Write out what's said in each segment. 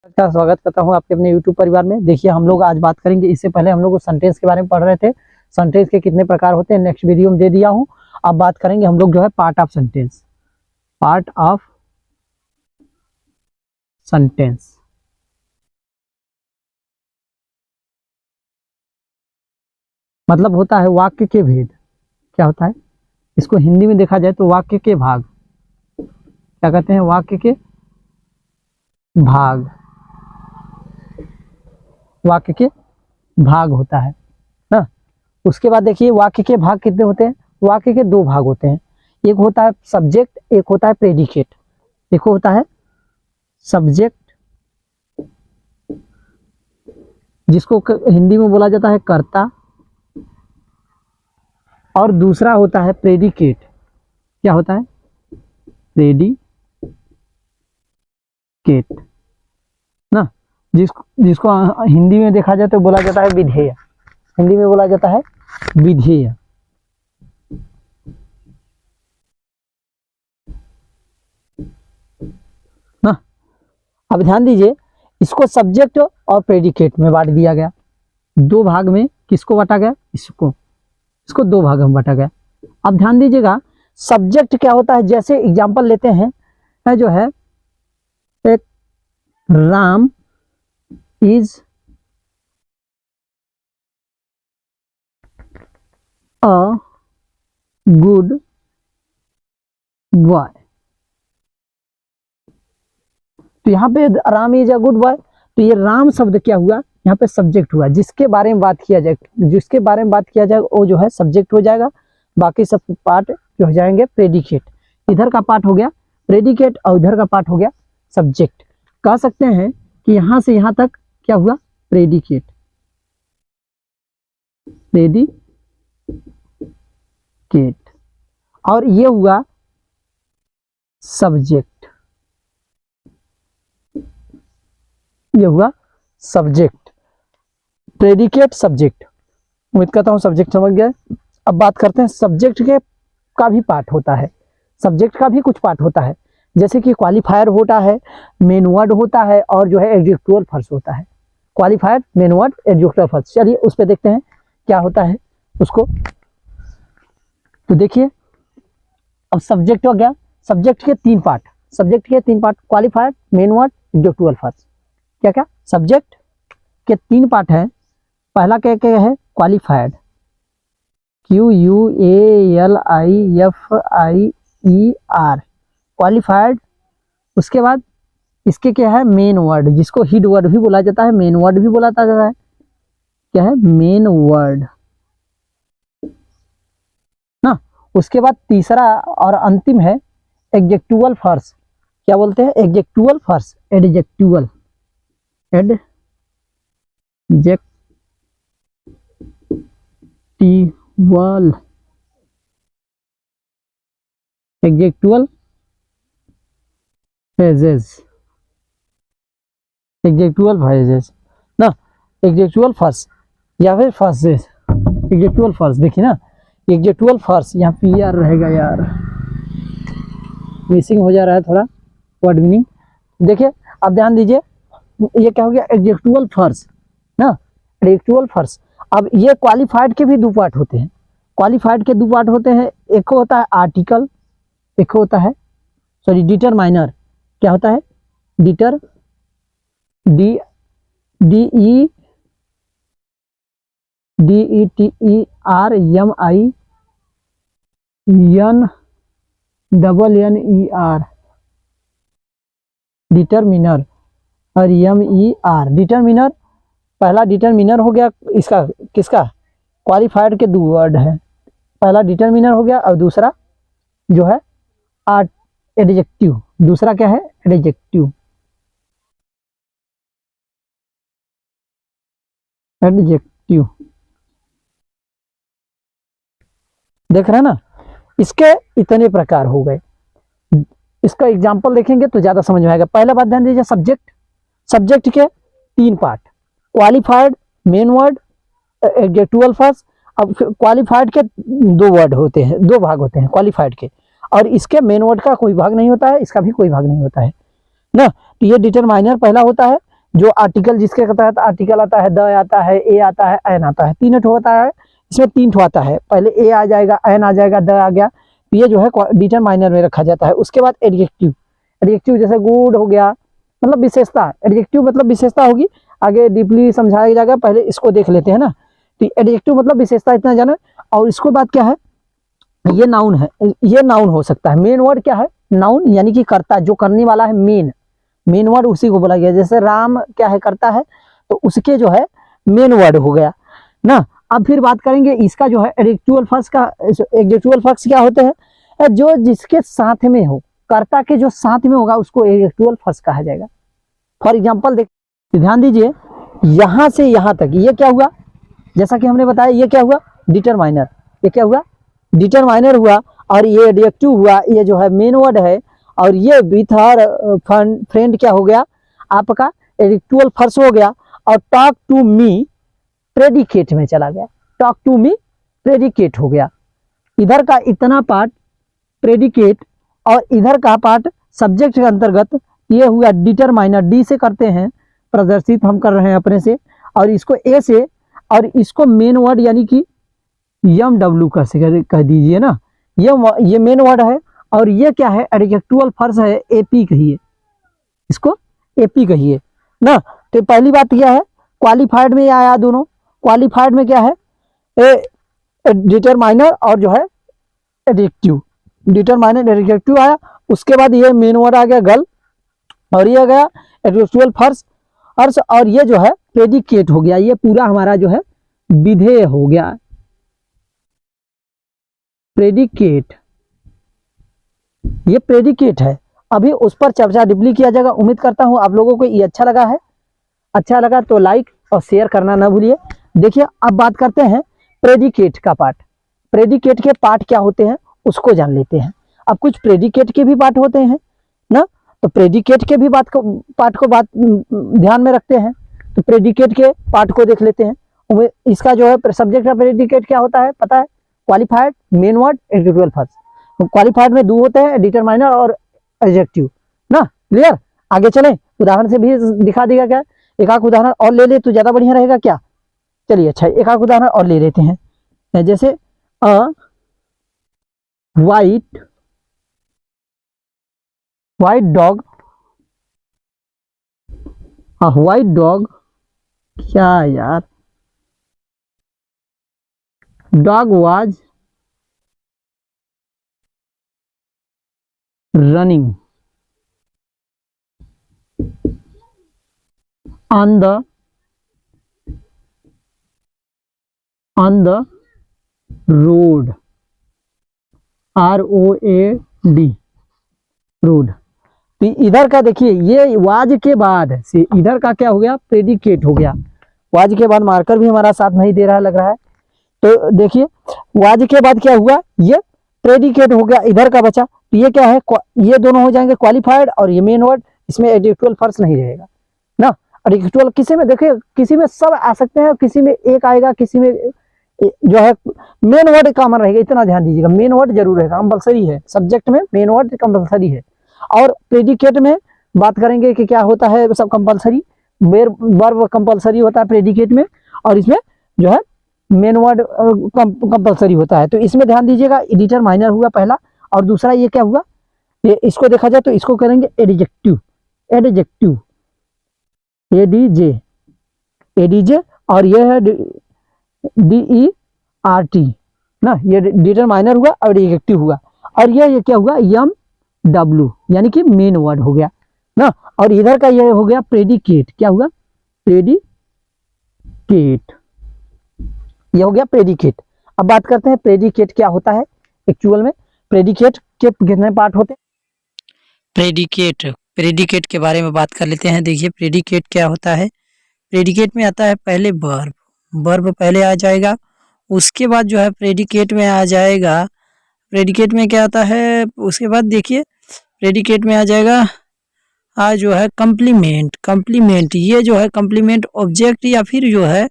का स्वागत करता हूं आपके अपने YouTube परिवार में। देखिए हम लोग आज बात करेंगे, इससे पहले हम लोग सेंटेंस के बारे में पढ़ रहे थे। सेंटेंस के कितने प्रकार होते हैं नेक्स्ट वीडियो में दे दिया हूं। अब बात करेंगे हम लोग जो है part of sentence. Part of sentence मतलब होता है वाक्य के भेद। क्या होता है इसको हिंदी में देखा जाए तो वाक्य के भाग। क्या कहते हैं? वाक्य के भाग। वाक्य के भाग होता है ना। उसके बाद देखिए वाक्य के भाग कितने होते हैं। वाक्य के दो भाग होते हैं, एक होता है सब्जेक्ट, एक होता है प्रेडिकेट। एक होता है सब्जेक्ट जिसको हिंदी में बोला जाता है कर्ता, और दूसरा होता है प्रेडिकेट। क्या होता है? प्रेडिकेट ना, जिसको हिंदी में देखा जाए तो बोला जाता है विधेय। हिंदी में बोला जाता है विधेय ना। अब ध्यान दीजिए, इसको सब्जेक्ट और प्रेडिकेट में बांट दिया गया। दो भाग में किसको बांटा गया? इसको दो भाग में बांटा गया। अब ध्यान दीजिएगा, सब्जेक्ट क्या होता है, जैसे एग्जांपल लेते हैं जो है एक Ram is a good boy. तो यहाँ पे Ram is a good boy, तो ये राम शब्द क्या हुआ? यहाँ पे सब्जेक्ट हुआ। जिसके बारे में बात किया जाए वो जो है सब्जेक्ट हो जाएगा। बाकी सब पार्ट जो हो जाएंगे प्रेडिकेट। इधर का पार्ट हो गया प्रेडिकेट और इधर का पार्ट हो गया सब्जेक्ट। कह सकते हैं कि यहां से यहां तक क्या हुआ? प्रेडिकेट। और ये हुआ सब्जेक्ट। ये हुआ सब्जेक्ट, प्रेडिकेट, सब्जेक्ट। उम्मीद करता हूं सब्जेक्ट समझ गए। अब बात करते हैं सब्जेक्ट के का भी पार्ट होता है। सब्जेक्ट का भी कुछ पार्ट होता है, जैसे कि क्वालिफायर होता है, मेन वर्ड होता है, और जो है एडजेक्टिवल फर्स्ट होता है। Qualifier, main word, adjectival first. चलिए उस पर देखते हैं क्या होता है उसको। तो देखिए, अब सब्जेक्ट हो गया। सब्जेक्ट के तीन part qualifier, main word, adjectival first. क्या क्या? सब्जेक्ट के तीन पार्ट है। पहला क्या क्या है? Qualified, QUALIFIER, qualified. उसके बाद इसके क्या है? मेन वर्ड, जिसको हिड वर्ड भी बोला जाता है, मेन वर्ड भी बोला जाता है। क्या है? मेन वर्ड ना। उसके बाद तीसरा और अंतिम है एडजेक्टिवल फर्स्ट। क्या बोलते हैं? एडजेक्टिवल फर्स्ट, एडजेक्टिवल फ्रेजेस ना। एडजेक्टिवल फर्स्ट या फिर फ्रेजेस। एडजेक्टिवल फर्स्ट देखिए ना, एडजेक्टिवल फर्स्ट यहाँ PR रहेगा यार, मिसिंग हो जा रहा है थोड़ा वर्ड मीनिंग। देखिए अब ध्यान दीजिए, ये क्या हो गया? एडजेक्टिवल फर्स्ट ना, एडजेक्टिवल फर्स्ट। अब ये क्वालिफाइड के भी दो पार्ट होते हैं। क्वालिफाइड के दो पार्ट होते हैं, एक होता है आर्टिकल, एक होता है डिटरमाइनर। क्या होता है? DETERMINER, डिटरमिनर, और MER, डिटरमिनर। पहला डिटरमिनर हो गया इसका, किसका? क्वालिफाइड के दो वर्ड है। पहला डिटरमिनर हो गया और दूसरा जो है एडजेक्टिव। दूसरा क्या है? एडजेक्टिव। देख रहे हैं ना, इसके इतने प्रकार हो गए। इसका एग्जाम्पल देखेंगे तो ज्यादा समझ में आएगा। पहला बात ध्यान दीजिए, सब्जेक्ट के तीन part, qualified, main word, adjectival first. अब क्वालिफाइड के दो वर्ड होते हैं, दो भाग होते हैं क्वालिफाइड के, और इसके मेन वर्ड का कोई भाग नहीं होता है, इसका भी कोई भाग नहीं होता है ना। तो ये डिटरमाइनर पहला होता है, जो आर्टिकल जिसके तहत आर्टिकल आता है, द आता है, ए आता है, एन आता है, तीन ठो होता है, इसमें तीन ठो आता है। पहले ए आ जाएगा, एन आ जाएगा, द आ गया, ये जो है डिटरमाइनर में रखा जाता है। उसके बाद एडजेक्टिव, एडजेक्टिव जैसे गुड हो गया, मतलब विशेषता, एडजेक्टिव मतलब विशेषता होगी, आगे डीपली समझाया जाएगा, पहले इसको देख लेते हैं ना। तो एडजेक्टिव मतलब विशेषता, इतना जाना। और इसको बात क्या है, ये नाउन है, ये नाउन हो सकता है। मेन वर्ड क्या है, नाउन, यानी कि कर्ता, जो करने वाला है, मेन वर्ड उसी को बोला गया। जैसे राम क्या है, करता है, तो उसके जो है मेन वर्ड हो गया ना। अब फिर बात करेंगे इसका जो है एडजेक्टिवल फर्स्ट का। एडजेक्टिवल फर्स्ट क्या होते हैं, जो जिसके साथ में हो, कर्ता के जो साथ में होगा उसको एडजेक्टिवल फर्स्ट कहा जाएगा। फॉर एग्जांपल ध्यान दीजिए, यहां से यहां तक ये क्या हुआ, जैसा कि हमने बताया, ये क्या हुआ, डिटरमाइनर। ये क्या हुआ, डिटरमाइनर हुआ। और ये एडजेक्टिव हुआ, ये जो है मेन वर्ड है। और ये विथ हर फ्रेंड क्या हो गया, आपका एडजेक्टिवल फर्स्ट हो गया। और टॉक टू मी प्रेडिकेट में चला गया, टॉक टू मी प्रेडिकेट हो गया। इधर का इतना पार्ट प्रेडिकेट और इधर का पार्ट सब्जेक्ट के अंतर्गत, ये हुआ डिटरमाइनर, डी से करते हैं प्रदर्शित, हम कर रहे हैं अपने से, और इसको ए से, और इसको मेन वर्ड यानी कि यम डब्ल्यू कह दीजिए ना, ये मेन वर्ड है। और ये क्या है, एडजेक्टिवल फर्स्ट है, एपी कहिए, इसको एपी कहिए ना। तो पहली बात क्या है, क्वालिफाइड में आया दोनों। क्वालिफाइड में क्या है, डिटरमाइनर और जो है एडजेक्टिव, डिटरमाइनर एडजेक्टिव आया। उसके बाद ये मेन वर्ड आ गया गर्ल, और ये गया एडजेक्टिवल फर्स्ट अर्स, और ये जो है प्रेडिकेट हो गया। ये पूरा हमारा जो है विधेय हो गया, प्रेडिकेट, ये प्रेडिकेट है। अभी उस पर चर्चा डीपली किया जाएगा। उम्मीद करता हूं आप लोगों को ये अच्छा लगा है। अच्छा लगा तो लाइक और शेयर करना ना भूलिए। देखिए अब बात करते हैं प्रेडिकेट का पार्ट। प्रेडिकेट के पार्ट क्या होते हैं उसको जान लेते हैं। अब कुछ प्रेडिकेट के भी पार्ट होते हैं ना, तो प्रेडिकेट के भी पार्ट को ध्यान में रखते हैं। तो प्रेडिकेट के पार्ट को देख लेते हैं। इसका जो है सब्जेक्ट का प्रेडिकेट क्या होता है पता है, qualified, main word, adjectival first. Qualified में दो होते हैं, डिटरमाइनर और एडजेक्टिव ना। क्लियर, आगे चलें, उदाहरण से भी दिखा देगा क्या, एक आध उदाहरण और ले ले तो ज्यादा बढ़िया रहेगा क्या। चलिए अच्छा, एक आध उदाहरण और ले लेते हैं। जैसे वाइट डॉग, वाइट डॉग, क्या यार, dog was running on the road, ROAD, road. तो इधर का देखिए, ये वाज के बाद से इधर का क्या हो गया, प्रेडिकेट हो गया। वाज के बाद मार्कर भी हमारा साथ नहीं दे रहा लग रहा है, तो देखिए वाज के बाद क्या हुआ, ये प्रेडिकेट हो गया, इधर का बचा। तो ये क्या है, ये दोनों हो जाएंगे क्वालिफाइड और ये मेन वर्ड, इसमें एडजेक्टिवल फर्स्ट नहीं रहेगा ना। एडजेक्टिवल किसी में देखिए, किसी में सब आ सकते हैं, किसी में एक आएगा, किसी में जो है मेन वर्ड कॉमन रहेगा। इतना ध्यान दीजिएगा, मेन वर्ड जरूर रहेगा, कंपलसरी है, सब्जेक्ट में मेन वर्ड कंपलसरी है। और प्रेडिकेट में बात करेंगे कि क्या होता है, सब कंपलसरी, वर्ब कंपलसरी होता है प्रेडिकेट में, और इसमें जो है मेन वर्ड कंपलसरी होता है। तो इसमें ध्यान दीजिएगा, डिटरमाइनर हुआ पहला, और दूसरा ये क्या हुआ, ये इसको देखा जाए तो इसको करेंगे एडजेक्टिव, एडजेक्टिव, एडीजे, और ये है DERT ना, ये डिटरमाइनर हुआ और एडजेक्टिव हुआ। और ये क्या हुआ, MW, यानी कि मेन वर्ड हो गया ना। और इधर का ये हो गया प्रेडिकेट, क्या हुआ, प्रेडिकेट, ये हो गया प्रेडिकेट। अब बात करते हैं प्रेडिकेट क्या होता है एक्चुअल में। प्रेडिकेट के कितने पार्ट होते हैं, प्रेडिकेट के बारे में बात कर लेते हैं। देखिए प्रेडिकेट क्या होता है, प्रेडिकेट में आता है पहले वर्ब पहले आ जाएगा, उसके बाद जो है प्रेडिकेट में आ जाएगा, प्रेडिकेट में क्या आता है, उसके बाद देखिए प्रेडिकेट में आ जाएगा जो है कम्प्लीमेंट, ये जो है कम्प्लीमेंट ऑब्जेक्ट या फिर जो है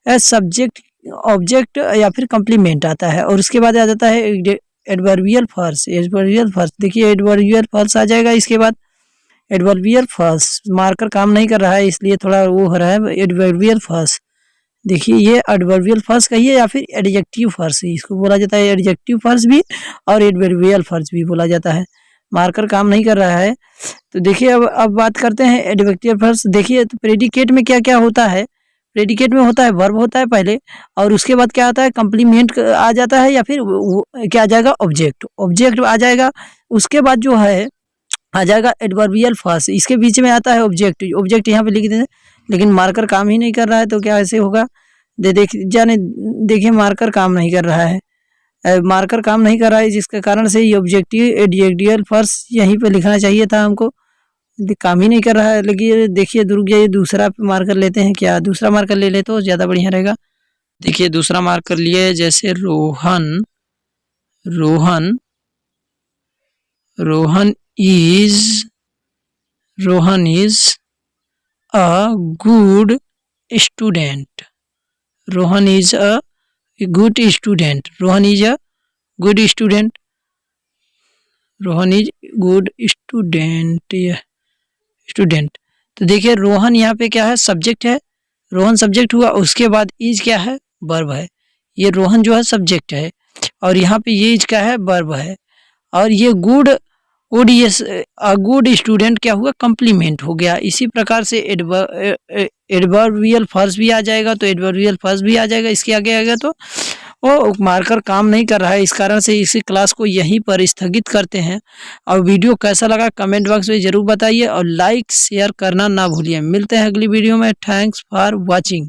सब्जेक्ट ऑब्जेक्ट या फिर कम्प्लीमेंट आता है। और उसके बाद आ जाता है एडवर्बियल फर्स्ट, देखिए एडवर्बियल फर्स्ट आ जाएगा। इसके बाद एडवर्बियल फर्स्ट, मार्कर काम नहीं कर रहा है इसलिए थोड़ा वो हो रहा है। एडवर्बियल फर्स्ट, देखिए ये एडवर्बियल फर्स्ट कहिए या फिर एडजेक्टिव फर्स्ट, इसको बोला जाता है एडजेक्टिव फर्स्ट भी और एडवर्बियल फर्स्ट भी बोला जाता है। मार्कर काम नहीं कर रहा है तो देखिए अब बात करते हैं एडजेक्टिव फर्स्ट। देखिए तो प्रेडिकेट में क्या क्या होता है, प्रेडिकेट में होता है वर्ब होता है पहले, और उसके बाद क्या आता है कंप्लीमेंट आ जाता है, या फिर क्या आ जाएगा ऑब्जेक्ट, ऑब्जेक्ट आ जाएगा। उसके बाद जो है आ जाएगा एडवर्बियल फर्स्ट, इसके बीच में आता है ऑब्जेक्ट, ऑब्जेक्ट यहाँ पे लिख देते हैं, लेकिन मार्कर काम ही नहीं कर रहा है तो क्या ऐसे होगा। देखिए मार्कर काम नहीं कर रहा है, मार्कर काम नहीं कर रहा है जिसके कारण से ये ऑब्जेक्टिव एडजेक्टिव फर्स्ट यहीं पे लिखना चाहिए था हमको, काम ही नहीं कर रहा है। लेकिन देखिए रुक जाइए, दूसरा मार्कर लेते हैं, क्या दूसरा मार्कर ले ले तो ज़्यादा बढ़िया रहेगा। देखिए दूसरा मार्कर लिए, जैसे Rohan, Rohan Rohan is a good student, Rohan is a good student, Rohan is a good student, Rohan is good student, student. तो देखिए रोहन यहाँ पे क्या है, सब्जेक्ट है, रोहन सब्जेक्ट हुआ, उसके बाद इज क्या है, वर्ब है। ये रोहन जो है सब्जेक्ट है और यहाँ पे ये इज क्या है, वर्ब है। और ये गुड गुड स्टूडेंट क्या हुआ, कम्प्लीमेंट हो गया। इसी प्रकार से एडवर्बियल फर्स्ट भी आ जाएगा, तो एडवर्बियल फर्स्ट भी आ जाएगा इसके आगे आएगा। तो वो मार्कर काम नहीं कर रहा है, इस कारण से इसी क्लास को यहीं पर स्थगित करते हैं। और वीडियो कैसा लगा कमेंट बॉक्स में ज़रूर बताइए और लाइक शेयर करना ना भूलिए। मिलते हैं अगली वीडियो में। Thanks for watching.